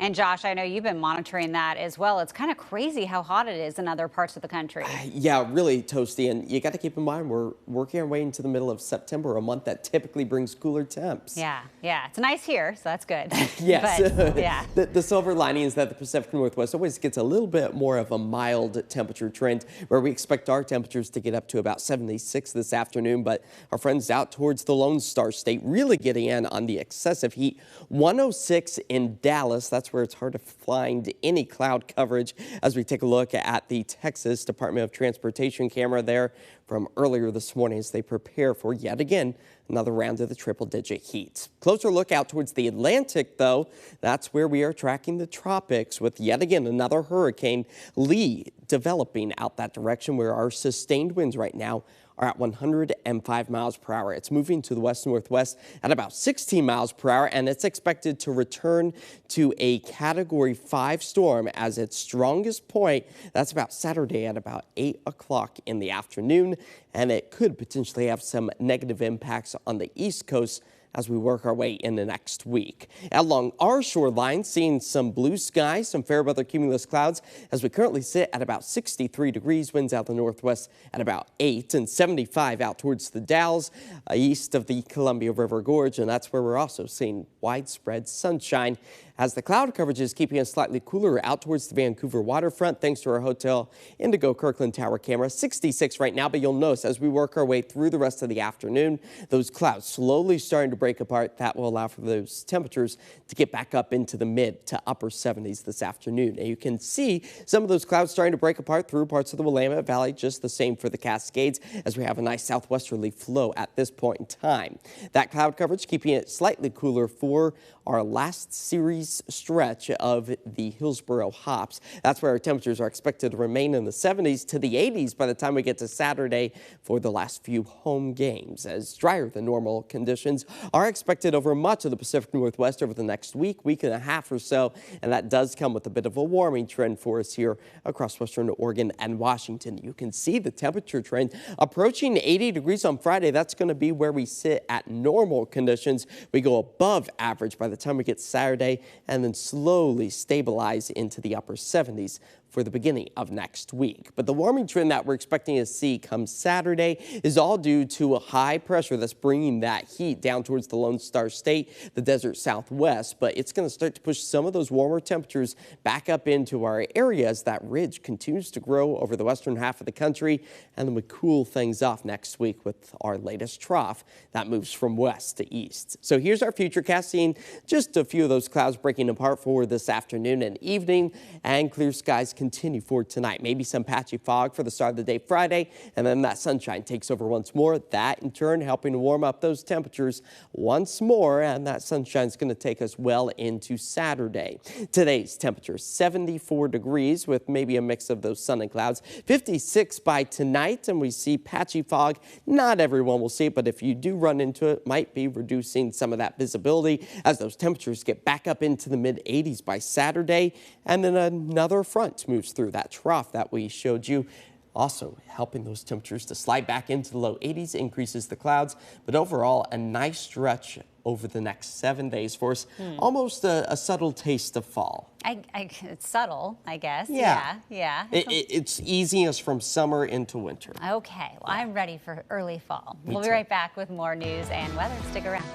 And Josh, I know you've been monitoring that as well. It's kind of crazy how hot it is in other parts of the country. Yeah, really toasty. And you got to keep in mind, we're working our way into the middle of September, a month that typically brings cooler temps. Yeah, it's nice here, so that's good. Yes. But, yeah. The silver lining is that the Pacific Northwest always gets a little bit more of a mild temperature trend, where we expect our temperatures to get up to about 76 this afternoon. But our friends out towards the Lone Star State really getting in on the excessive heat. 106 in Dallas. That's where it's hard to find any cloud coverage as we take a look at the Texas Department of Transportation camera there from earlier this morning as they prepare for yet again another round of the triple-digit heat. Closer look out towards the Atlantic, though. That's where we are tracking the tropics with yet again another hurricane, Lee, developing out that direction, where our sustained winds right now are at 105 miles per hour. It's moving to the west-northwest at about 16 miles per hour, and it's expected to return to a Category 5 storm as its strongest point. That's about Saturday at about 8 o'clock in the afternoon, and it could potentially have some negative impacts on the East Coast as we work our way in the next week. Along our shoreline, seeing some blue skies, some fair weather cumulus clouds as we currently sit at about 63 degrees, winds out the northwest at about 8, and 75 out towards the Dalles, east of the Columbia River Gorge, and that's where we're also seeing widespread sunshine as the cloud coverage is keeping us slightly cooler out towards the Vancouver waterfront, thanks to our Hotel Indigo Kirkland Tower camera. 66 right now, but you'll notice as we work our way through the rest of the afternoon, those clouds slowly starting to break apart. That will allow for those temperatures to get back up into the mid to upper 70s this afternoon. And you can see some of those clouds starting to break apart through parts of the Willamette Valley, just the same for the Cascades, as we have a nice southwesterly flow at this point in time. That cloud coverage keeping it slightly cooler for our last series stretch of the Hillsborough hops. That's where our temperatures are expected to remain in the 70s to the 80s by the time we get to Saturday for the last few home games, as drier than normal conditions are expected over much of the Pacific Northwest over the next week and a half or so, and that does come with a bit of a warming trend for us here across western Oregon and Washington. You can see the temperature trend approaching 80 degrees on Friday. That's going to be where we sit at normal conditions. We go above average by the time we get Saturday, and then slowly stabilize into the upper 70s for the beginning of next week. But the warming trend that we're expecting to see come Saturday is all due to a high pressure that's bringing that heat down towards the Lone Star State, the desert southwest. But it's going to start to push some of those warmer temperatures back up into our area as that ridge continues to grow over the western half of the country, and then we cool things off next week with our latest trough that moves from west to east. So here's our futurecast, seeing just a few of those clouds breaking apart for this afternoon and evening, and clear skies continue for tonight. Maybe some patchy fog for the start of the day Friday, and then that sunshine takes over once more. That in turn helping to warm up those temperatures once more, and that sunshine is going to take us well into Saturday. Today's temperature 74 degrees with maybe a mix of those sun and clouds. 56 by tonight, and we see patchy fog. Not everyone will see it, but if you do run into it, might be reducing some of that visibility as those temperatures get back up into the mid 80s by Saturday, and then another front moves through that trough that we showed you, also helping those temperatures to slide back into the low 80s, increases the clouds, but overall a nice stretch over the next 7 days for us. Almost a subtle taste of fall. It's subtle, I guess. Yeah. It's easing us from summer into winter. okay. Well, I'm ready for early fall. We'll be right back with more news and weather. Stick around.